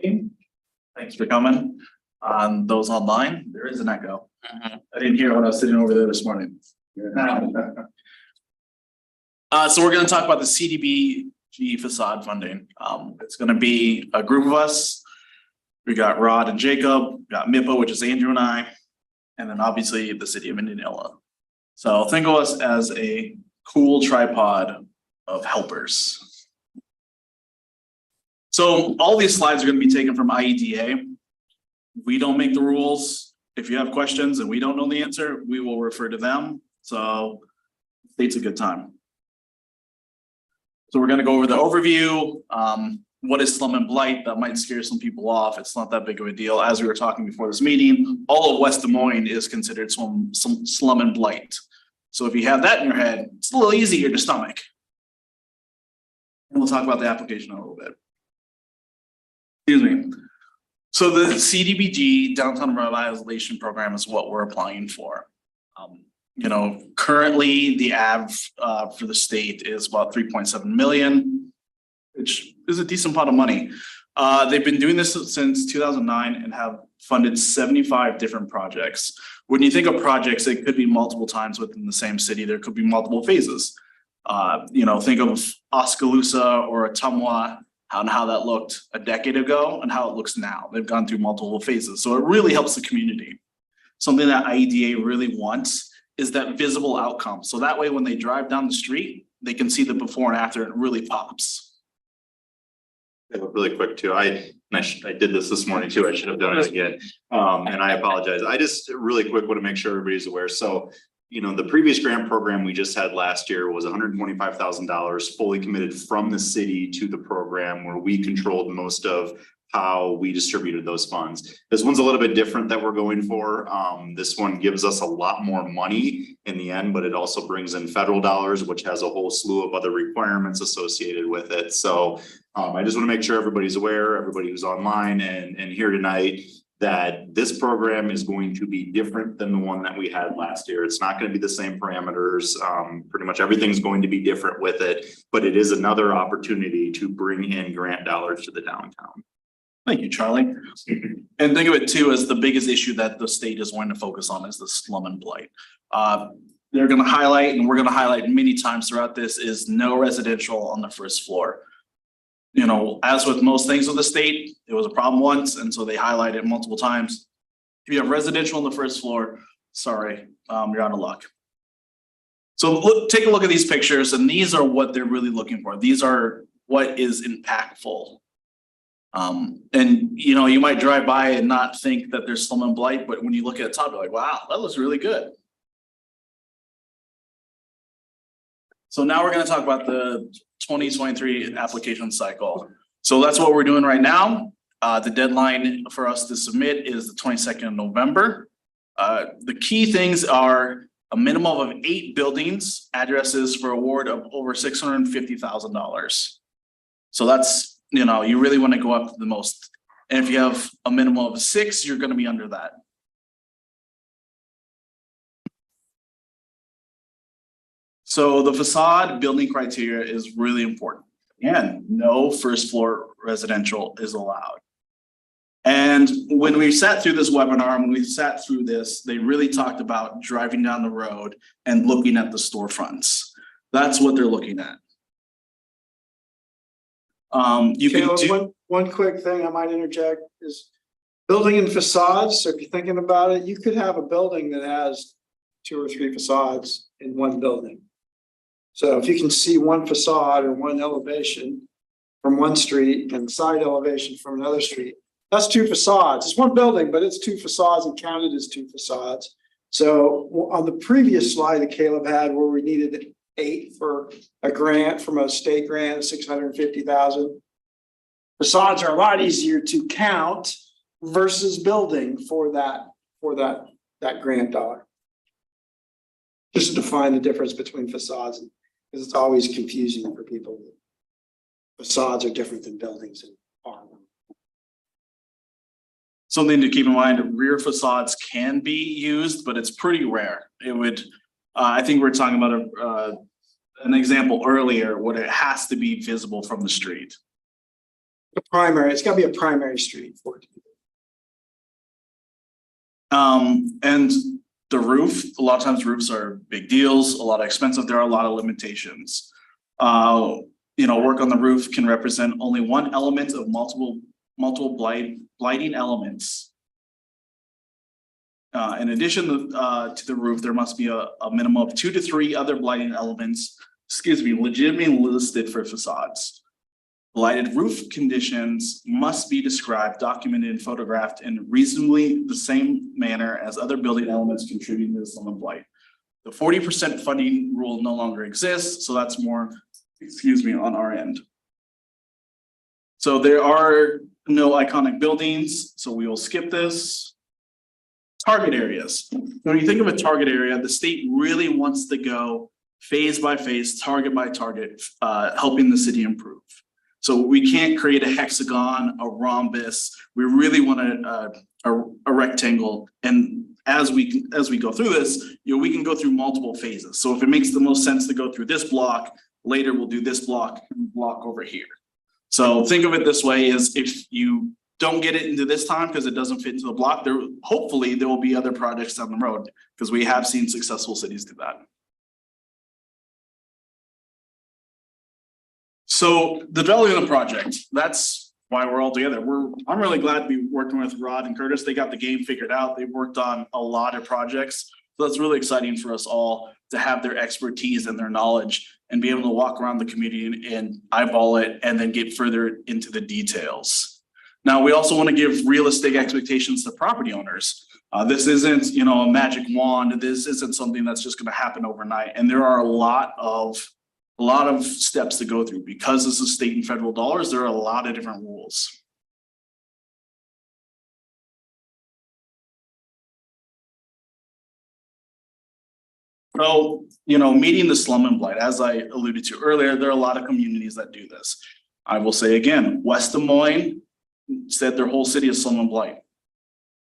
Thanks for coming. On those online, there is an echo. I didn't hear when I was sitting over there this morning. So we're gonna talk about the CDBG facade funding. It's gonna be a group of us. We got Rod and Jacob, we got MIPA, which is Andrew and I, and then obviously the City of Indianola. So think of us as a cool tripod of helpers. So all these slides are gonna be taken from IEDA. We don't make the rules. If you have questions and we don't know the answer, we will refer to them. So it's a good time. So we're gonna go over the overview. What is slum and blight? That might scare some people off. It's not that big of a deal. As we were talking before this meeting, all of West Des Moines is considered some slum and blight. So if you have that in your head, it's a little easier to stomach. And we'll talk about the application in a little bit. Excuse me. So the CDBG Downtown Revitalization Program is what we're applying for. Currently the AV for the state is about 3.7 million, which is a decent pot of money. They've been doing this since 2009 and have funded 75 different projects. When you think of projects, it could be multiple times within the same city. There could be multiple phases. Think of Oskaloosa or Ottumwa, how that looked a decade ago and how it looks now. They've gone through multiple phases. So it really helps the community. Something that IEDA really wants is that visible outcome. So that way, when they drive down the street, they can see the before and after, and it really pops. Really quick too. I did this morning too. I should have done it again. And I apologize. I just really quick want to make sure everybody's aware. So, the previous grant program we just had last year was $125,000 fully committed from the city to the program, where we controlled most of how we distributed those funds. This one's a little bit different that we're going for. This one gives us a lot more money in the end, but it also brings in federal dollars, which has a whole slew of other requirements associated with it. So I just want to make sure everybody's aware, everybody who's online and here tonight, that this program is going to be different than the one that we had last year. It's not going to be the same parameters. Pretty much everything's going to be different with it, but it is another opportunity to bring in grant dollars to the downtown. Thank you, Charlie. And think of it too as the biggest issue that the state is going to focus on is the slum and blight. They're going to highlight, and we're going to highlight many times throughout this, is no residential on the first floor. As with most things with the state, it was a problem once, and so they highlight it multiple times. If you have residential on the first floor, sorry, you're out of luck. So take a look at these pictures, and these are what they're really looking for. These are what is impactful. You might drive by and not think that there's slum and blight, but when you look at the top, you're like, wow, that looks really good. So now we're going to talk about the 2023 application cycle. So that's what we're doing right now. The deadline for us to submit is the 22nd of November. The key things are a minimum of 8 buildings, addresses for award of over $650,000. So that's, you really want to go up to the most. And if you have a minimum of 6, you're going to be under that. So the facade building criteria is really important. Again, no first floor residential is allowed. And when we sat through this webinar, when we sat through this, they really talked about driving down the road and looking at the storefronts. That's what they're looking at. One quick thing I might interject is building and facades. So if you're thinking about it, you could have a building that has 2 or 3 facades in one building. So if you can see one facade or one elevation from one street and side elevation from another street, that's 2 facades. It's one building, but it's 2 facades and counted as 2 facades. So on the previous slide that Caleb had, where we needed 8 for a grant from a state grant of $650,000, facades are a lot easier to count versus building for that grant dollar. Just to define the difference between facades, because it's always confusing for people. Facades are different than buildings and are. Something to keep in mind, rear facades can be used, but it's pretty rare. It would, I think we were talking about an example earlier, what it has to be visible from the street. It's gotta be a primary street for it. And the roof, a lot of times roofs are big deals, a lot of expensive, there are a lot of limitations. Work on the roof can represent only one element of multiple blighting elements. In addition to the roof, there must be a minimum of 2 to 3 other blighting elements, legitimately listed for facades. Blighted roof conditions must be described, documented, and photographed in reasonably the same manner as other building elements contributing to the slum and blight. The 40% funding rule no longer exists, so that's more, on our end. So there are no iconic buildings, so we will skip this. Target areas. When you think of a target area, the state really wants to go phase by phase, target by target, helping the city improve. So we can't create a hexagon, a rhombus. We really want a rectangle. And as we go through this, we can go through multiple phases. So if it makes the most sense to go through this block, later we'll do this block and block over here. So think of it this way: is if you don't get it into this time because it doesn't fit into the block, hopefully there will be other projects down the road, because we have seen successful cities do that. So the development of the project, that's why we're all together. I'm really glad to be working with Rod and Curtis. They got the game figured out. They've worked on a lot of projects. So that's really exciting for us all to have their expertise and their knowledge and be able to walk around the community and eyeball it and then get further into the details. Now, we also want to give realistic expectations to property owners. This isn't, a magic wand. This isn't something that's just going to happen overnight. And there are a lot of steps to go through because this is state and federal dollars. There are a lot of different rules. So, meeting the slum and blight, as I alluded to earlier, there are a lot of communities that do this. I will say again, West Des Moines said their whole city is slum and blight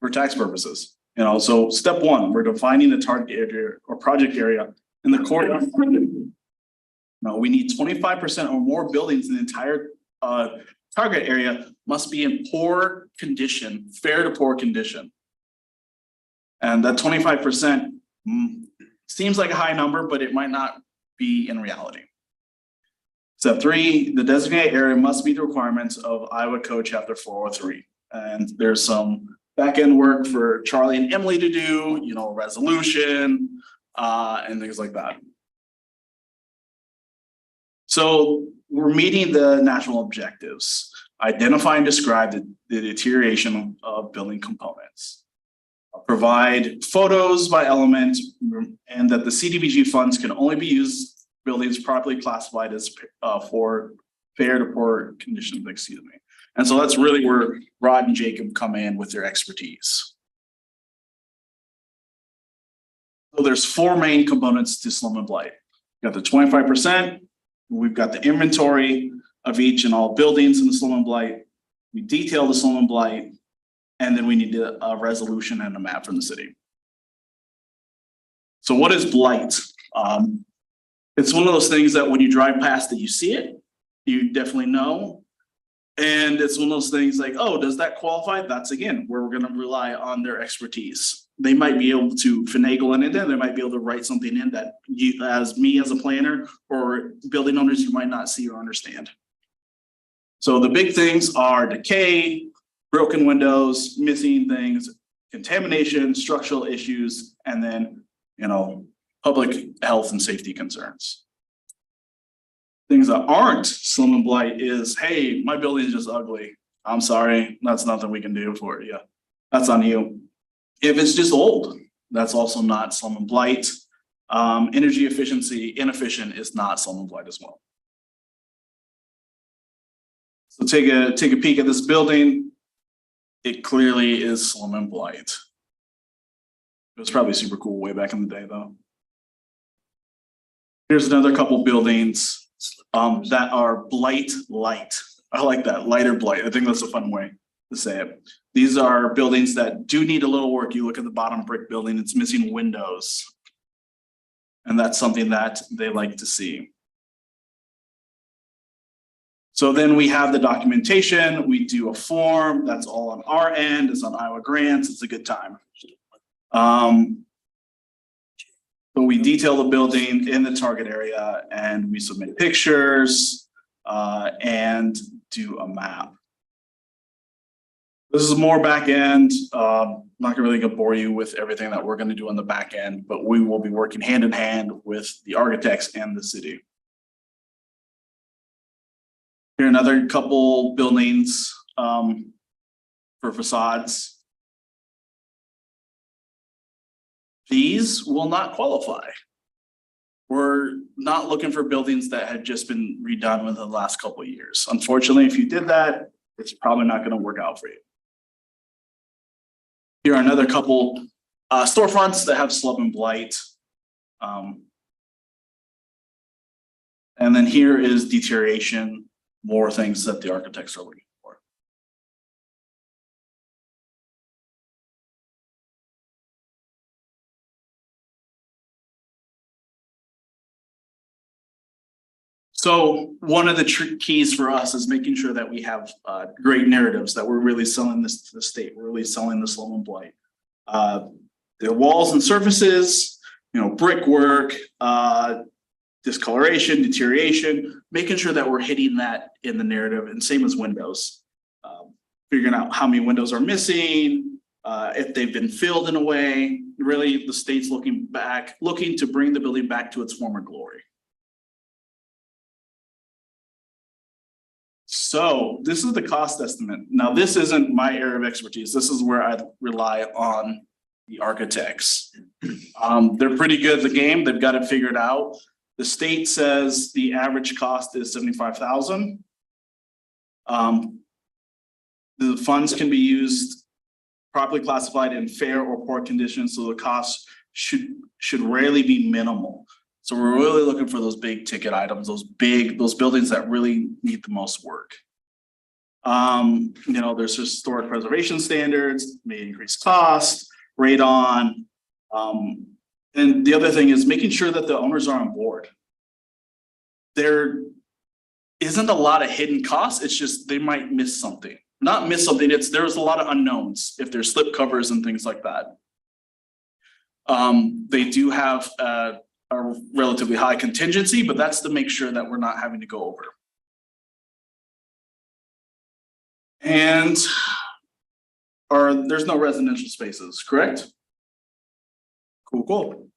for tax purposes. So step one, we're defining the target area or project area in the core. No, we need 25% or more buildings in the entire target area must be in poor condition, fair to poor condition. And that 25% seems like a high number, but it might not be in reality. Step 3, the designated area must meet the requirements of Iowa Code Chapter 403. And there's some back-end work for Charlie and Emily to do, resolution, and things like that. So we're meeting the national objectives, identify and describe the deterioration of building components, provide photos by element, and that the CDBG funds can only be used buildings properly classified as for fair to poor conditions, And so that's really where Rod and Jacob come in with their expertise. So there's 4 main components to slum and blight. You got the 25%. We've got the inventory of each and all buildings in the slum and blight. We detail the slum and blight, and then we need a resolution and a map from the city. So what is blight? It's one of those things that when you drive past it, you see it, you definitely know. And it's one of those things like, oh, does that qualify? That's again, where we're going to rely on their expertise. They might be able to finagle in it, they might be able to write something in that you, as a planner or building owners, you might not see or understand. So the big things are decay, broken windows, missing things, contamination, structural issues, and then, public health and safety concerns. Things that aren't slum and blight is, hey, my building is just ugly. I'm sorry, that's nothing we can do for you. That's on you. If it's just old, that's also not slum and blight. Energy efficiency, inefficient is not slum and blight as well. So take a peek at this building. It clearly is slum and blight. It was probably super cool way back in the day though. Here's another couple buildings that are blight light. I like that, lighter blight. I think that's a fun way to say it. These are buildings that do need a little work. You look at the bottom brick building, it's missing windows. And that's something that they like to see. So then we have the documentation, we do a form, that's all on our end, it's on Iowa grants, it's a good time. But we detail the building in the target area and we submit pictures and do a map. This is more back end. Not really gonna bore you with everything that we're gonna do on the back end, but we will be working hand in hand with the architects and the city. Here are another couple buildings for facades. These will not qualify. We're not looking for buildings that had just been redone within the last couple of years. Unfortunately, if you did that, it's probably not gonna work out for you. Here are another couple storefronts that have slub and blight. And then here is deterioration, more things that the architects are looking for. So one of the keys for us is making sure that we have great narratives, that we're really selling this to the state, we're really selling the slum and blight. The walls and surfaces, brickwork, discoloration, deterioration, making sure that we're hitting that in the narrative, and same as windows. Figuring out how many windows are missing, if they've been filled in a way. Really, the state's looking to bring the building back to its former glory. So this is the cost estimate. Now, this isn't my area of expertise. This is where I rely on the architects. They're pretty good at the game. They've got it figured out. The state says the average cost is $75,000. The funds can be used properly classified in fair or poor conditions, so the cost should rarely be minimal. So we're really looking for those big ticket items, those buildings that really need the most work. There's historic preservation standards, may increase cost, radon. And the other thing is making sure that the owners are on board. There isn't a lot of hidden costs, it's just they might miss something. Not miss something, there's a lot of unknowns if there's slip covers and things like that. They do have a relatively high contingency, but that's to make sure that we're not having to go over. And there's no residential spaces, correct? Cool.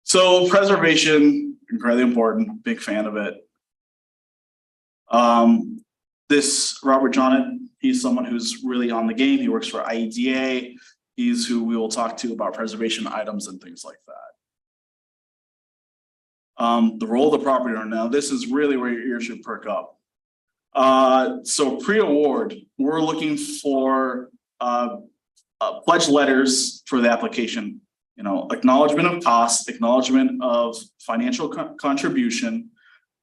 So preservation, incredibly important, big fan of it. This Robert Johnnet, he's someone who's really on the game. He works for IEDA. He's who we will talk to about preservation items and things like that. The role of the property owner. Now, this is really where your ears should perk up. So pre-award, we're looking for pledge letters for the application. Acknowledgement of costs, acknowledgement of financial contribution,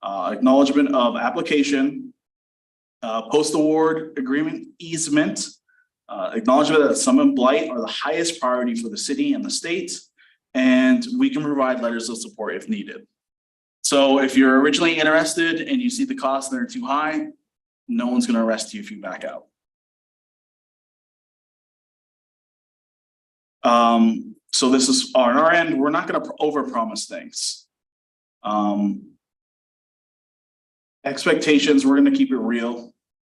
acknowledgement of application, post-award agreement easement, acknowledgement that slum and blight are the highest priority for the city and the state, and we can provide letters of support if needed. So if you're originally interested and you see the costs that are too high, no one's going to arrest you if you back out. So this is on our end. We're not going to overpromise things. Expectations, we're going to keep it real.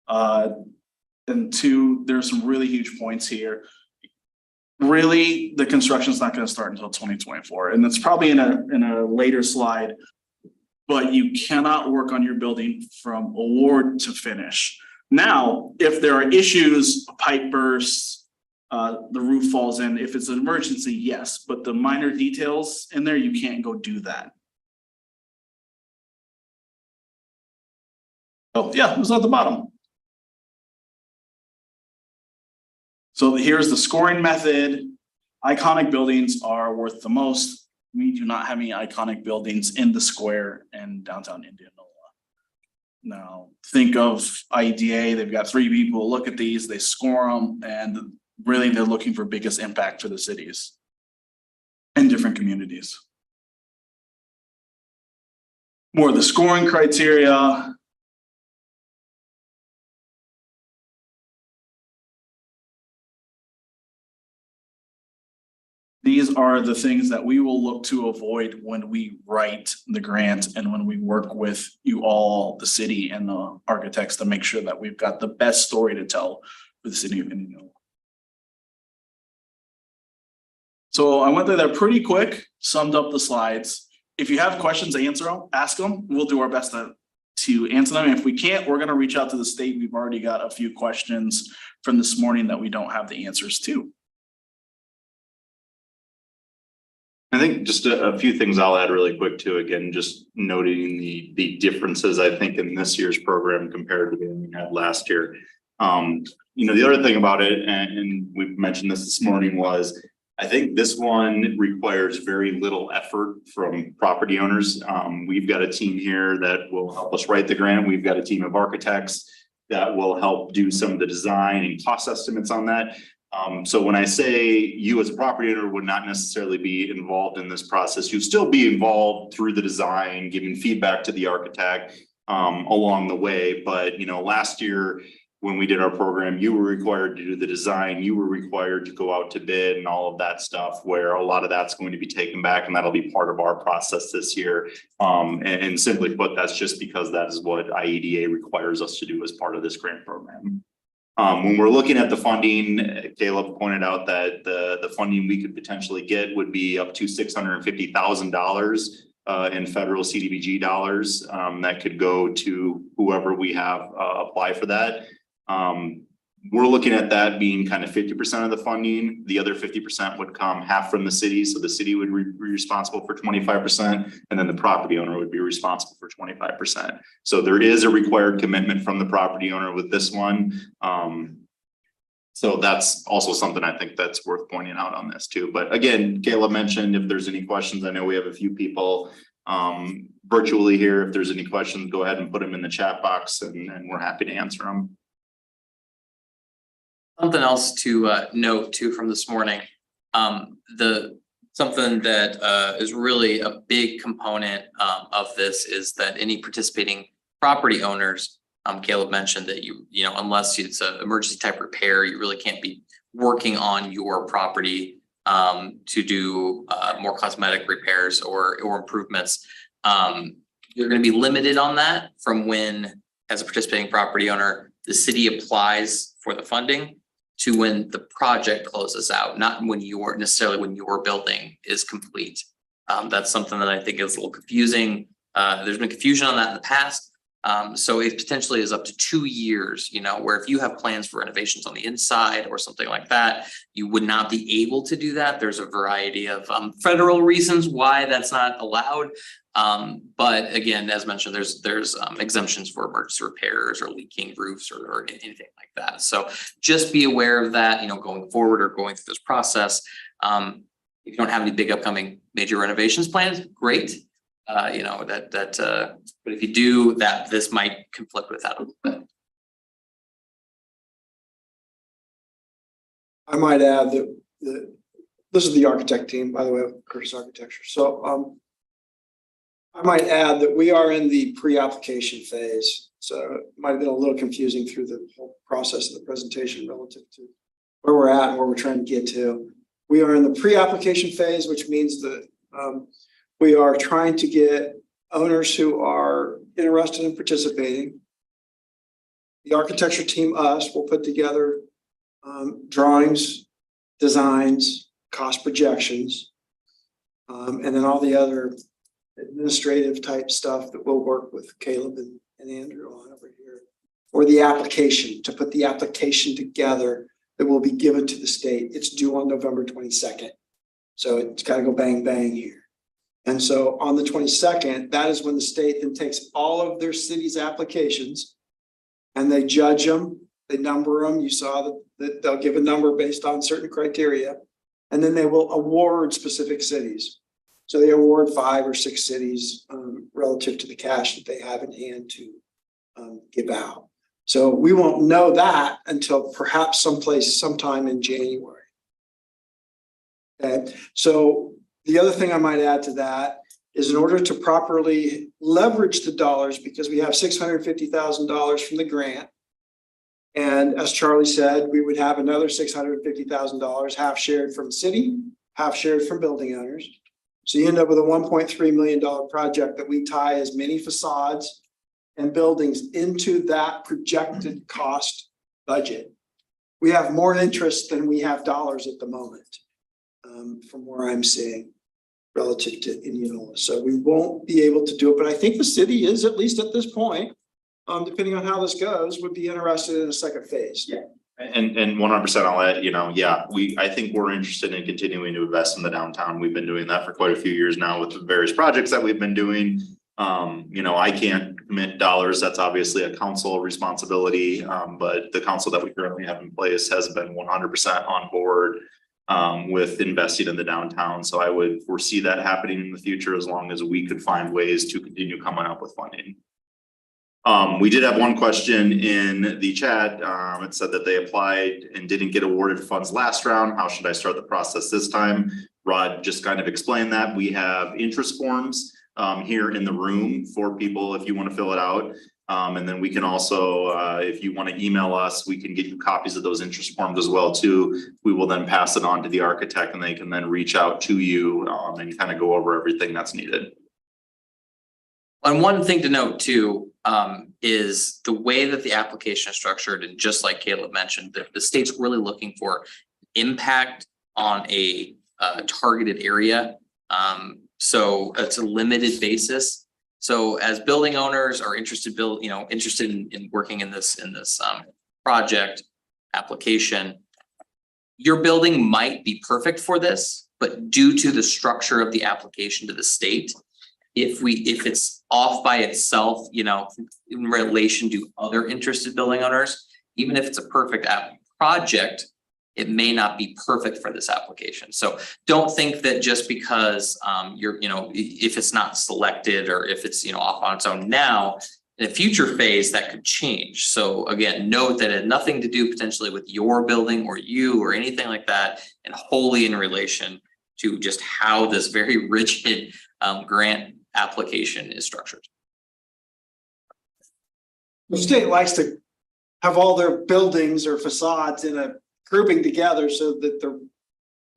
And two, there's some really huge points here. Really, the construction is not going to start until 2024, and it's probably in a later slide. But you cannot work on your building from award to finish. Now, if there are issues, a pipe bursts, the roof falls in, if it's an emergency, yes, but the minor details in there, you can't go do that. Oh yeah, it was at the bottom. So here's the scoring method. Iconic buildings are worth the most. We do not have any iconic buildings in the square in downtown Indianola. Now, think of IDA, they've got 3 people look at these, they score them, and really they're looking for biggest impact for the cities and different communities. More of the scoring criteria, these are the things that we will look to avoid when we write the grant and when we work with you all, the city and the architects, to make sure that we've got the best story to tell for the city of Indianola. So I went through that pretty quick, summed up the slides. If you have questions, ask them. We'll do our best to answer them. If we can't, we're gonna reach out to the state. We've already got a few questions from this morning that we don't have the answers to. I think just a few things I'll add really quick too, again, just noting the differences, I think, in this year's program compared to the one we had last year. You know, the other thing about it, and we've mentioned this morning, was I think this one requires very little effort from property owners. We've got a team here that will help us write the grant. We've got a team of architects that will help do some of the design and cost estimates on that. So when I say you as a property owner would not necessarily be involved in this process, you'd still be involved through the design, giving feedback to the architect along the way. But, you know, last year when we did our program, you were required to do the design, you were required to go out to bid and all of that stuff, where a lot of that's going to be taken back, and that'll be part of our process this year. And simply put, that's just because that is what IEDA requires us to do as part of this grant program. When we're looking at the funding, Caleb pointed out that the funding we could potentially get would be up to $650,000 in federal CDBG dollars that could go to whoever we have apply for that. We're looking at that being kind of 50% of the funding. The other 50% would come half from the city. So the city would be responsible for 25%, and then the property owner would be responsible for 25%. So there is a required commitment from the property owner with this one. So that's also something I think that's worth pointing out on this too. But again, Caleb mentioned if there's any questions, I know we have a few people virtually here. If there's any questions, go ahead and put them in the chat box, and we're happy to answer them. Something else to note too from this morning, something that is really a big component of this is that any participating property owners, Caleb mentioned that you know, unless it's an emergency type repair, you really can't be working on your property to do more cosmetic repairs or improvements. You're going to be limited on that from when, as a participating property owner, the city applies for the funding to when the project closes out, not when you're necessarily when your building is complete. That's something that I think is a little confusing. There's been confusion on that in the past. So it potentially is up to 2 years, you know, where if you have plans for renovations on the inside or something like that, you would not be able to do that. There's a variety of federal reasons why that's not allowed. But again, as mentioned, there's exemptions for emergency repairs or leaking roofs or anything like that. So just be aware of that, you know, going forward or going through this process. If you don't have any big upcoming major renovations plans, great. You know, but if you do that, this might conflict with that a little bit. I might add that this is the architect team, by the way, of Curtis Architecture. So I might add that we are in the pre-application phase. So it might have been a little confusing through the whole process of the presentation relative to where we're at and where we're trying to get to. We are in the pre-application phase, which means that we are trying to get owners who are interested in participating. The architecture team, us, will put together drawings, designs, cost projections, and then all the other administrative type stuff that we'll work with Caleb and Andrew on over here. Or the application, to put the application together that will be given to the state. It's due on November 22nd. So it's got to go bang, bang here. And so on the 22nd, that is when the state then takes all of their city's applications and they judge them, they number them. You saw that they'll give a number based on certain criteria, and then they will award specific cities. So they award 5 or 6 cities relative to the cash that they have in hand to give out. So we won't know that until perhaps sometime in January. Okay, so the other thing I might add to that is in order to properly leverage the dollars, because we have $650,000 from the grant. And as Charlie said, we would have another $650,000 half shared from the city, half shared from building owners. So you end up with a $1.3 million project that we tie as many facades and buildings into that projected cost budget. We have more interest than we have dollars at the moment, from where I'm seeing relative to Indianola. So we won't be able to do it, but I think the city is, at least at this point, depending on how this goes, would be interested in a second phase. Yeah. And 100% I'll add, I think we're interested in continuing to invest in the downtown. We've been doing that for quite a few years now with the various projects that we've been doing. I can't commit dollars. That's obviously a council responsibility. But the council that we currently have in place has been 100% on board with investing in the downtown. So I would foresee that happening in the future as long as we could find ways to continue coming up with funding. We did have one question in the chat. It said that they applied and didn't get awarded funds last round. How should I start the process this time? Rod just kind of explained that. We have interest forms here in the room for people if you want to fill it out. And then we can also, if you want to email us, we can get you copies of those interest forms as well too. We will then pass it on to the architect and they can then reach out to you and kind of go over everything that's needed. And one thing to note too, is the way that the application is structured, and just like Caleb mentioned, the state's really looking for impact on a targeted area. So it's a limited basis. So as building owners are interested in working in this project application, your building might be perfect for this, but due to the structure of the application to the state, if it's off by itself, in relation to other interested building owners, even if it's a perfect project, it may not be perfect for this application. So don't think that just because if it's not selected or if it's off on its own now, in a future phase that could change. So again, note that it had nothing to do potentially with your building or you or anything like that, and wholly in relation to just how this very rigid grant application is structured. The state likes to have all their buildings or facades in a grouping together so that the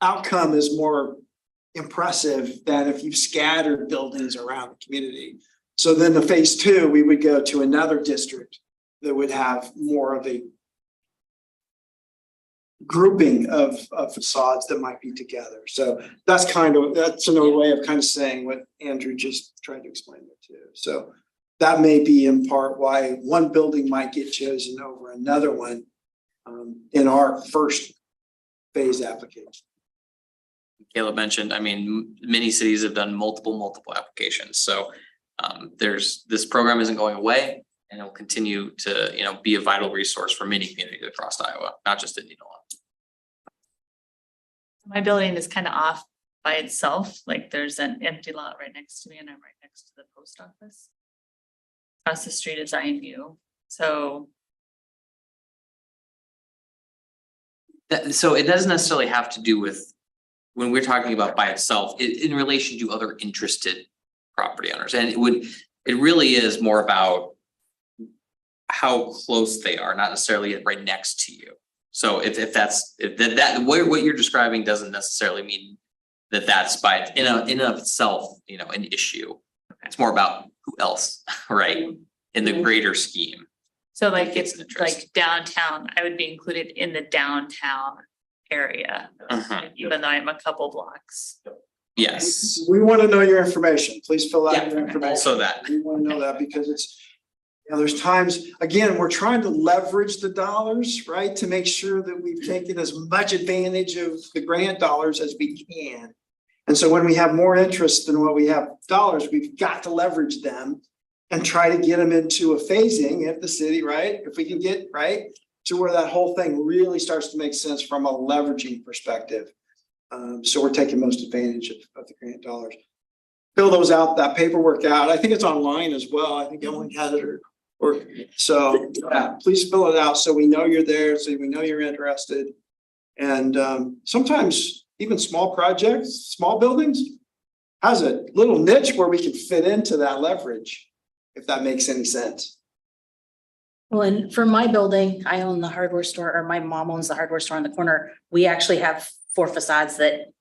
outcome is more impressive than if you've scattered buildings around the community. So then the phase two, we would go to another district that would have more of a grouping of facades that might be together. So that's another way of kind of saying what Andrew just tried to explain it too. So that may be in part why one building might get chosen over another one in our first phase application. Caleb mentioned, many cities have done multiple applications. So this program isn't going away, and it will continue to be a vital resource for many communities across Iowa, not just Indianola. My building is kind of off by itself. Like there's an empty lot right next to me, and I'm right next to the post office. Across the street is IMU. So it doesn't necessarily have to do with when we're talking about by itself in relation to other interested property owners. And it really is more about how close they are, not necessarily right next to you. So if what you're describing doesn't necessarily mean that that's by in and of itself, an issue. It's more about who else, right? In the greater scheme. so like It's it's an interest. like downtown, I would be included in the downtown area, even though I'm a couple blocks. Yes. We want to know your information. Please fill out your Yeah, information. also that. We want to know that because it's, there's times, again, we're trying to leverage the dollars, right? To make sure that we've taken as much advantage of the grant dollars as we can. And so when we have more interest than what we have dollars, we've got to leverage them and try to get them into a phasing at the city, right? If we can get right to where that whole thing really starts to make sense from a leveraging perspective. So we're taking most advantage of the grant dollars. Fill those out, that paperwork out. I think it's online as well. I think Emily has it or so yeah, please fill it out so we know you're there, so we know you're interested. And sometimes even small projects, small buildings has a little niche where we can fit into that leverage, if that makes any sense. Well, and for my building, I own the hardware store, or my mom owns the hardware store on the corner. We actually have 4 facades that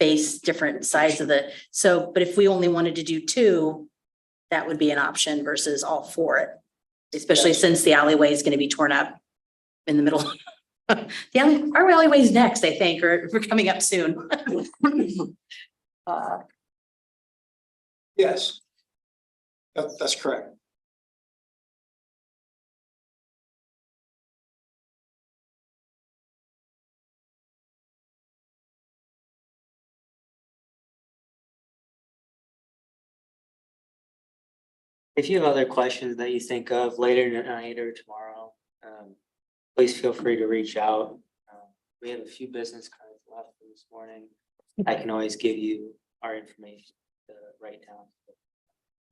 face different sides of the, so, but if we only wanted to do two, that would be an option versus all four. Especially since the alleyway is gonna be torn up in the middle. Our alleyway's next, I think, or we're coming up soon. Yes. That's correct. If you have other questions that you think of later tonight or tomorrow, please feel free to reach out. We have a few business cards left from this morning. I can always give you our information to write down.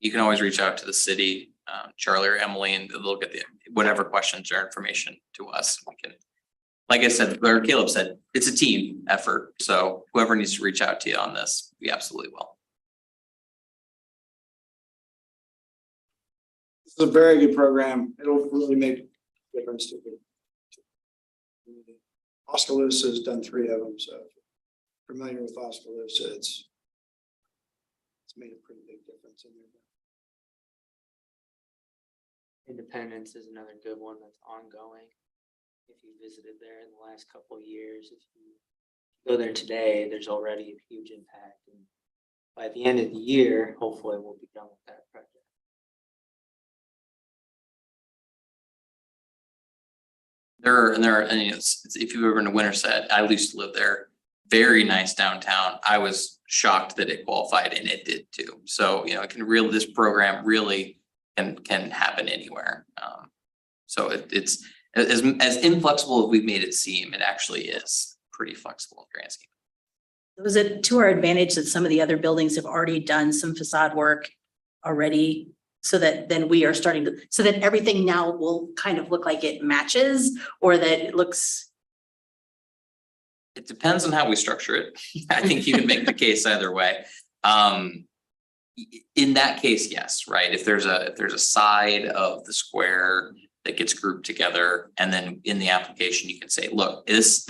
You can always reach out to the city, Charlie or Emily, and they'll get the whatever questions or information to us. We can, like I said, or Caleb said, it's a team effort. So whoever needs to reach out to you on this, we absolutely will. This is a very good program. It'll really make a difference to the community. Oskaloosa has done 3 of them, so if you're familiar with Oskaloosa, it's made a pretty big difference in there. Independence is another good one that's ongoing. If you visited there in the last couple of years, if you go there today, there's already a huge impact. And by the end of the year, hopefully we'll be done with that project. And if you were in a Winterset, I used to live there. Very nice downtown. I was shocked that it qualified, and it did too. So, this program really can happen anywhere. So it's as inflexible as we've made it seem, it actually is pretty flexible in grand scheme. Was it to our advantage that some of the other buildings have already done some facade work already? So that then we are starting to, so that everything now will kind of look like it matches, or that it looks. It depends on how we structure it. I think you can make the case either way. In that case, yes, right? If there's a side of the square that gets grouped together, and then in the application, you can say, look, this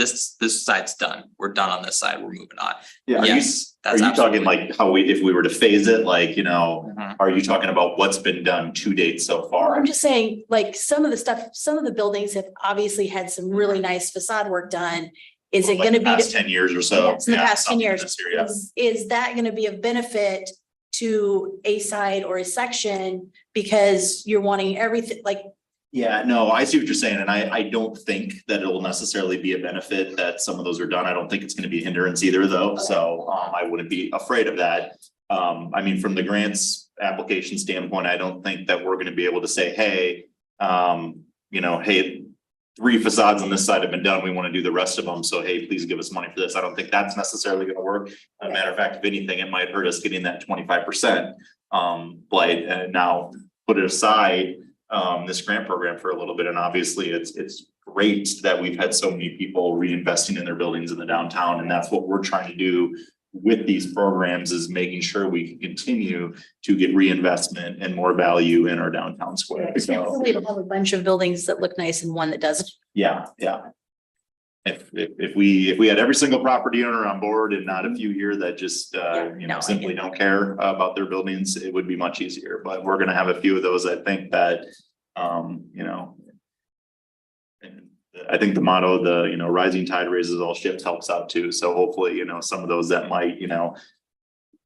side's done. We're done on this side. We're moving on. Yeah, Yes, are that's you talking absolutely- like how if we were to phase it, like, Mhm. are you talking about what's been done to date so Well, far? I'm just saying, like, some of the buildings have obviously had some really nice facade work done. Is it Like gonna the be? past 10 years or so? Yes, in the Yeah, past 10 something years, this year, yeah. is that gonna be of benefit to a side or a section because you're wanting everything, like, Yeah, no, I see what you're saying, and I don't think that it'll necessarily be a benefit that some of those are done. I don't think it's gonna be a hindrance either, though, so I wouldn't be afraid of that. I mean, from the grants application standpoint, I don't think that we're gonna be able to say, hey, hey, 3 facades on this side have been done, we wanna do the rest of them, so hey, please give us money for this. I don't think that's necessarily gonna work. As a matter of fact, if anything, it might hurt us getting that 25% blight, and now put it aside. This grant program for a little bit, and obviously it's great that we've had so many people reinvesting in their buildings in the downtown, and that's what we're trying to do with these programs, is making sure we can continue to get reinvestment and more value in our downtown square. it's not So, really to have a bunch of buildings that look nice and one that doesn't. yeah. If we had every single property owner on board and not a few here that just No, I simply get don't care about their buildings, it would be much easier, but we're gonna have a few of those, I think that, and I think the motto, rising tide raises all ships helps out too, so hopefully, some of those that might,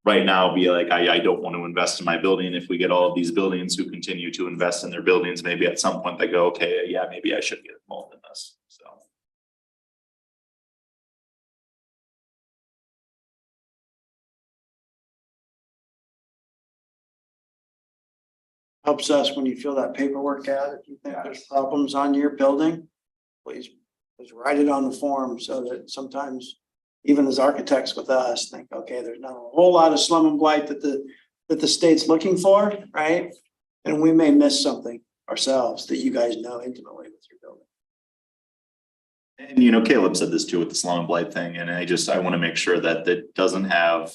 right now be like, I don't want to invest in my building. If we get all of these buildings who continue to invest in their buildings, maybe at some point they go, okay, yeah, maybe I should get involved in this, so. Helps us when you fill that paperwork out. If you think there's problems on your building, please write it on the form so that sometimes even as architects with us think, okay, there's not a whole lot of slum and blight that the state's looking for, right? And we may miss something ourselves that you guys know intimately with your building. And Caleb said this too with the slum and blight thing, and I want to make sure that it doesn't have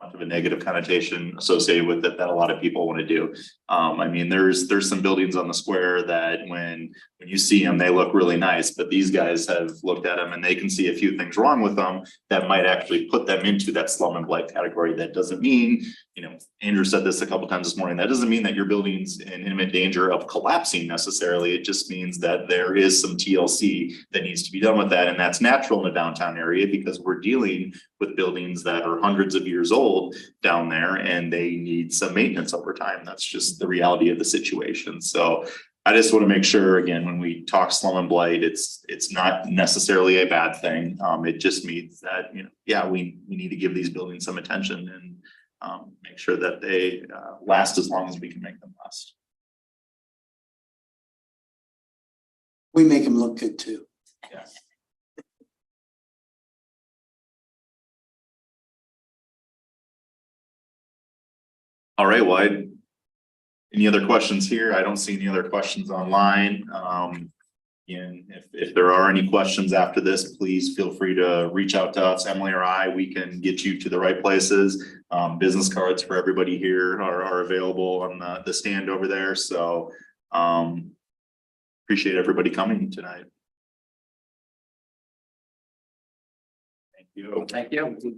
much of a negative connotation associated with it that a lot of people want to do. I mean, there's some buildings on the square that when you see them, they look really nice, but these guys have looked at them and they can see a few things wrong with them that might actually put them into that slum and blight category. That doesn't mean, you know, Andrew said this a couple times this morning, that doesn't mean that your building's in imminent danger of collapsing necessarily. It just means that there is some TLC that needs to be done with that. And that's natural in the downtown area because we're dealing with buildings that are hundreds of years old down there and they need some maintenance over time. That's just the reality of the situation. So I just want to make sure, again, when we talk slum and blight, it's not necessarily a bad thing. It just means that, you know, yeah, we need to give these buildings some attention and make sure that they last as long as we can make them last. We make them look good too. Yeah. All right, well, any other questions here? I don't see any other questions online. And if there are any questions after this, please feel free to reach out to us, Emily or I. We can get you to the right places. Business cards for everybody here are available on the stand over there. So appreciate everybody coming tonight. Thank you. Thank you.